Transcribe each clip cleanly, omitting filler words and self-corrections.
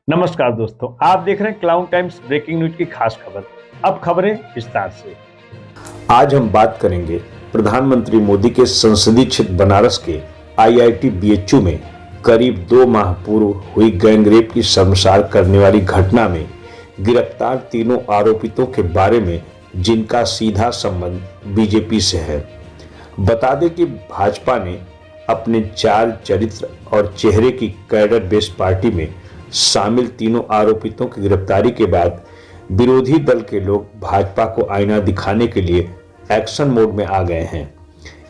नमस्कार दोस्तों, आप देख रहे हैं क्लाउन टाइम्स ब्रेकिंग न्यूज की खास खबर। अब खबरें विस्तार से। आज हम बात करेंगे प्रधानमंत्री मोदी के संसदीय क्षेत्र बनारस के आईआईटी बीएचयू में करीब 2 माह पूर्व हुई गैंगरेप की शर्मसार करने वाली घटना में गिरफ्तार तीनों आरोपितों के बारे में, जिनका सीधा संबंध बीजेपी से है। बता दें कि भाजपा ने अपने 4 चरित्र और चेहरे की कैडर बेस्ड पार्टी में शामिल तीनों आरोपितों की गिरफ्तारी के बाद विरोधी दल के लोग भाजपा को आईना दिखाने के लिए एक्शन मोड में आ गए हैं।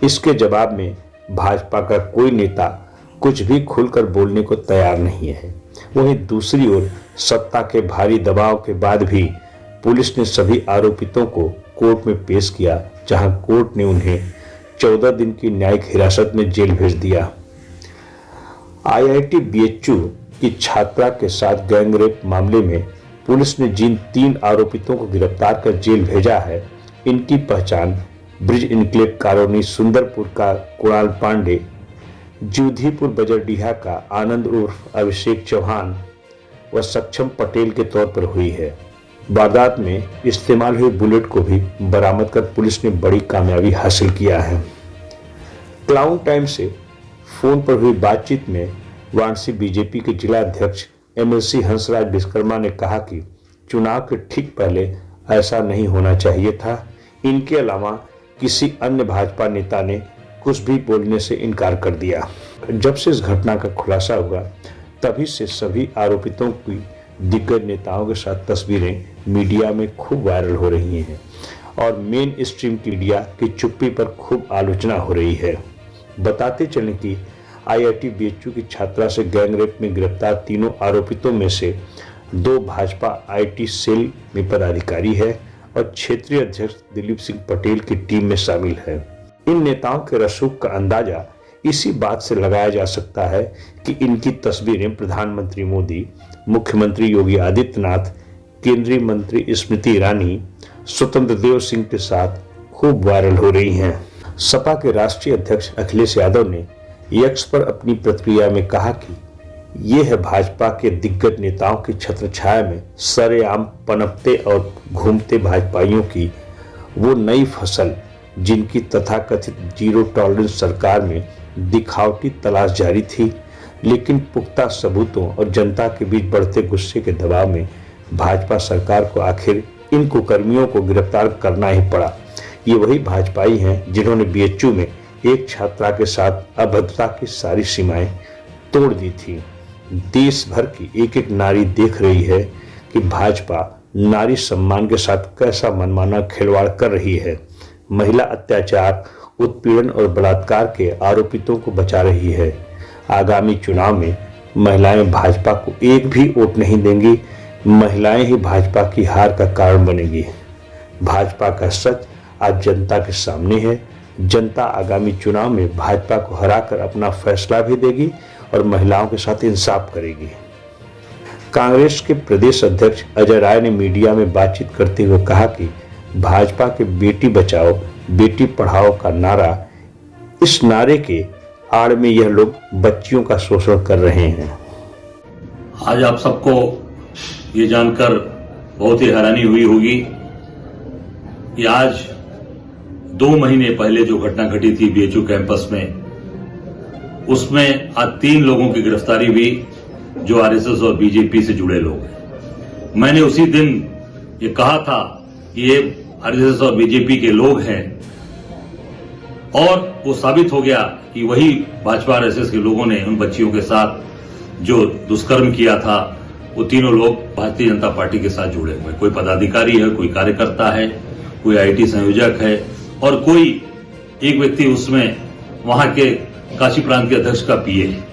इसके जवाब में भाजपा का कोई नेता कुछ भी खुलकर बोलने को तैयार नहीं है। वहीं दूसरी ओर सत्ता के भारी दबाव के बाद भी पुलिस ने सभी आरोपितों को कोर्ट में पेश किया, जहां कोर्ट ने उन्हें 14 दिन की न्यायिक हिरासत में जेल भेज दिया। आईआईटी बीएचयू की छात्रा के साथ गैंगरेप मामले में पुलिस ने जिन 3 आरोपितों को गिरफ्तार कर जेल भेजा है, इनकी पहचान ब्रिज इनक्लेव कॉलोनी सुंदरपुर का कुणाल पांडे, जूधीपुर बजरडीहा का आनंद उर्फ अभिषेक चौहान व सक्षम पटेल के तौर पर हुई है। वारदात में इस्तेमाल हुई बुलेट को भी बरामद कर पुलिस ने बड़ी कामयाबी हासिल किया है। क्लाउन टाइम से फोन पर हुई बातचीत में वाराणसी बीजेपी के जिला अध्यक्ष एमएलसी हंसराज विश्वकर्मा ने कहा कि चुनाव के ठीक पहले ऐसा नहीं होना चाहिए था। इनके अलावा किसी अन्य भाजपा नेता ने कुछ भी बोलने से इनकार कर दिया। जब से इस घटना का खुलासा हुआ, तभी से सभी आरोपितों की दिग्गज नेताओं के साथ तस्वीरें मीडिया में खूब वायरल हो रही हैं और मेन स्ट्रीम मीडिया की चुप्पी पर खूब आलोचना हो रही है। बताते चलें कि आईआईटी बीएचयू की छात्रा से गैंगरेप में गिरफ्तार तीनों आरोपितों में से 2 भाजपा आईटी सेल में पदाधिकारी है और क्षेत्रीय अध्यक्ष दिलीप सिंह पटेल की टीम में शामिल है। इन नेताओं के रसूख का अंदाजा इसी बात से लगाया जा सकता है कि इनकी तस्वीरें प्रधानमंत्री मोदी, मुख्यमंत्री योगी आदित्यनाथ, केंद्रीय मंत्री स्मृति ईरानी, स्वतंत्र देव सिंह के साथ खूब वायरल हो रही हैं। सपा के राष्ट्रीय अध्यक्ष अखिलेश यादव ने एक्स पर अपनी प्रतिक्रिया में कहा कि ये है भाजपा के दिग्गज नेताओं की छत्रछाया में सरेआम पनपते और घूमते भाजपाइयों की वो नई फसल, जिनकी तथाकथित जीरो टॉलरेंस सरकार में दिखावटी तलाश जारी थी, लेकिन पुख्ता सबूतों और जनता के बीच बढ़ते गुस्से के दबाव में भाजपा सरकार को आखिर इन कुकर्मियों को गिरफ्तार करना ही पड़ा। ये वही भाजपाई हैं जिन्होंने बीएचयू में एक छात्रा के साथ अभद्रता की सारी सीमाएं तोड़ दी थी। देश भर की एक एक नारी देख रही है कि भाजपा नारी सम्मान के साथ कैसा मनमाना खिलवाड़ कर रही है। महिला अत्याचार, उत्पीड़न और बलात्कार के आरोपितों को बचा रही है। आगामी चुनाव में महिलाएं भाजपा को एक भी वोट नहीं देंगी। महिलाएं ही भाजपा की हार का कारण बनेगी। भाजपा का सच आज जनता के सामने है। जनता आगामी चुनाव में भाजपा को हराकर अपना फैसला भी देगी और महिलाओं के साथ इंसाफ करेगी। कांग्रेस के प्रदेश अध्यक्ष अजय राय ने मीडिया में बातचीत करते हुए कहा कि भाजपा के बेटी बचाओ बेटी पढ़ाओ का नारा, इस नारे के आड़ में यह लोग बच्चियों का शोषण कर रहे हैं। आज आप सबको ये जानकर बहुत ही हैरानी हुई होगी कि आज 2 महीने पहले जो घटना घटी थी बीएचयू कैंपस में, उसमें आज 3 लोगों की गिरफ्तारी हुई जो आरएसएस और बीजेपी से जुड़े लोग हैं। मैंने उसी दिन ये कहा था कि ये आरएसएस और बीजेपी के लोग हैं और वो साबित हो गया कि वही भाजपा आरएसएस के लोगों ने उन बच्चियों के साथ जो दुष्कर्म किया था, वो तीनों लोग भारतीय जनता पार्टी के साथ जुड़े हुए। कोई पदाधिकारी है, कोई कार्यकर्ता है, कोई आईटी संयोजक है और कोई एक व्यक्ति उसमें वहां के काशी प्रांत के अध्यक्ष का पीए है।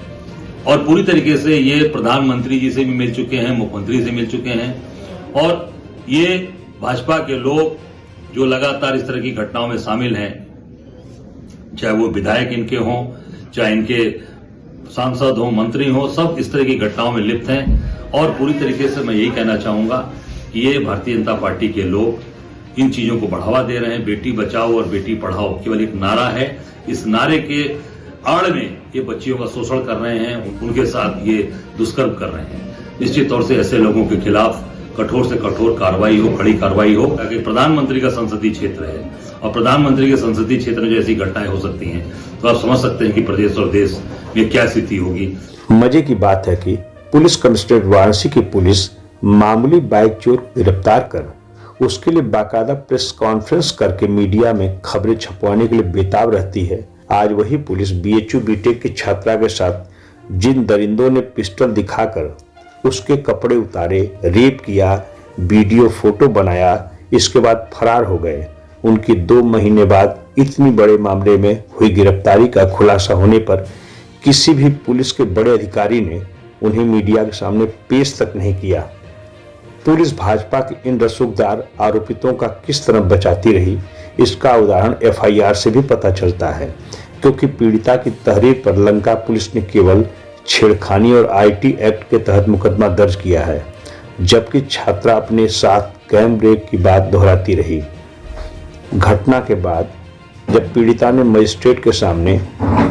और पूरी तरीके से ये प्रधानमंत्री जी से भी मिल चुके हैं, मुख्यमंत्री से मिल चुके हैं और ये भाजपा के लोग जो लगातार इस तरह की घटनाओं में शामिल हैं, चाहे वो विधायक इनके हों, चाहे इनके सांसद हों, मंत्री हों, सब इस तरह की घटनाओं में लिप्त हैं। और पूरी तरीके से मैं यही कहना चाहूंगा कि ये भारतीय जनता पार्टी के लोग इन चीजों को बढ़ावा दे रहे हैं। बेटी बचाओ और बेटी पढ़ाओ केवल एक नारा है। इस नारे के आड़ में ये बच्चियों का शोषण कर रहे हैं, उनके साथ ये दुष्कर्म कर रहे हैं। निश्चित तौर से ऐसे लोगों के खिलाफ कठोर से कठोर कार्रवाई हो, कड़ी कार्रवाई हो। ताकि प्रधानमंत्री का संसदीय क्षेत्र है और प्रधानमंत्री के संसदीय क्षेत्र में जो ऐसी घटनाएं हो सकती हैं तो आप समझ सकते हैं कि प्रदेश और देश में क्या स्थिति होगी। मजे की बात है कि पुलिस कमिश्नरेट वाराणसी की पुलिस मामूली बाइक चोर को गिरफ्तार कर उसके लिए बाकायदा प्रेस कॉन्फ्रेंस करके मीडिया में खबरें छपवाने के लिए बेताब रहती है। आज वही पुलिस बीएचयू बीटेक की छात्रा के साथ जिन दरिंदों ने पिस्टल दिखाकर उसके कपड़े उतारे, रेप किया, वीडियो फोटो बनाया, इसके बाद फरार हो गए, उनकी 2 महीने बाद इतनी बड़े मामले में हुई गिरफ्तारी का खुलासा होने पर किसी भी पुलिस के बड़े अधिकारी ने उन्हें मीडिया के सामने पेश तक नहीं किया। पुलिस भाजपा के इन रसूखदार आरोपितों का किस तरह बचाती रही, इसका उदाहरण एफआईआर से भी पता चलता है, क्योंकि पीड़िता की तहरीर पर लंका पुलिस ने केवल छेड़खानी और आईटी एक्ट के तहत मुकदमा दर्ज किया है, जबकि छात्रा अपने साथ गैंग रेप की बात दोहराती रही। घटना के बाद जब पीड़िता ने मजिस्ट्रेट के सामने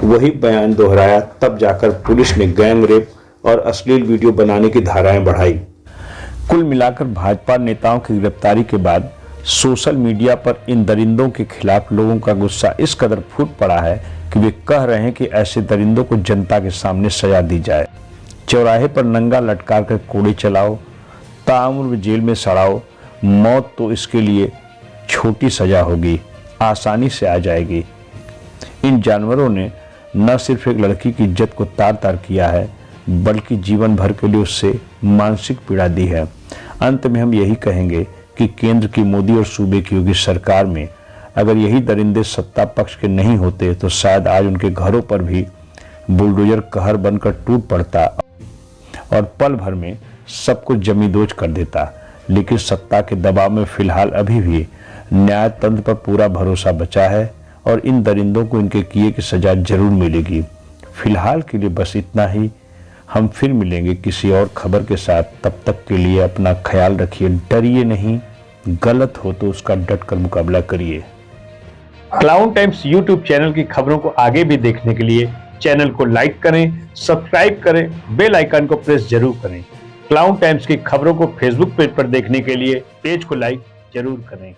वही बयान दोहराया, तब जाकर पुलिस ने गैंग रेप और अश्लील वीडियो बनाने की धाराएं बढ़ाई। कुल मिलाकर भाजपा नेताओं की गिरफ्तारी के बाद सोशल मीडिया पर इन दरिंदों के खिलाफ लोगों का गुस्सा इस कदर फूट पड़ा है कि वे कह रहे हैं कि ऐसे दरिंदों को जनता के सामने सजा दी जाए। चौराहे पर नंगा लटका कर कोड़े चलाओ, ताउम्र जेल में सड़ाओ, मौत तो इसके लिए छोटी सजा होगी, आसानी से आ जाएगी। इन जानवरों ने न सिर्फ एक लड़की की इज्जत को तार तार किया है, बल्कि जीवन भर के लिए उससे मानसिक पीड़ा दी है। अंत में हम यही कहेंगे कि केंद्र की मोदी और सूबे की योगी सरकार में अगर यही दरिंदे सत्ता पक्ष के नहीं होते तो शायद आज उनके घरों पर भी बुलडोजर कहर बनकर टूट पड़ता और पल भर में सब कुछ जमींदोज कर देता। लेकिन सत्ता के दबाव में फिलहाल अभी भी न्याय तंत्र पर पूरा भरोसा बचा है और इन दरिंदों को इनके किए की सजा जरूर मिलेगी। फिलहाल के लिए बस इतना ही। हम फिर मिलेंगे किसी और खबर के साथ। तब तक के लिए अपना ख्याल रखिए, डरिए नहीं, गलत हो तो उसका डटकर मुकाबला करिए। क्लाउन टाइम्स यूट्यूब चैनल की खबरों को आगे भी देखने के लिए चैनल को लाइक करें, सब्सक्राइब करें, बेल आइकन को प्रेस जरूर करें। क्लाउन टाइम्स की खबरों को फेसबुक पेज पर देखने के लिए पेज को लाइक जरूर करें।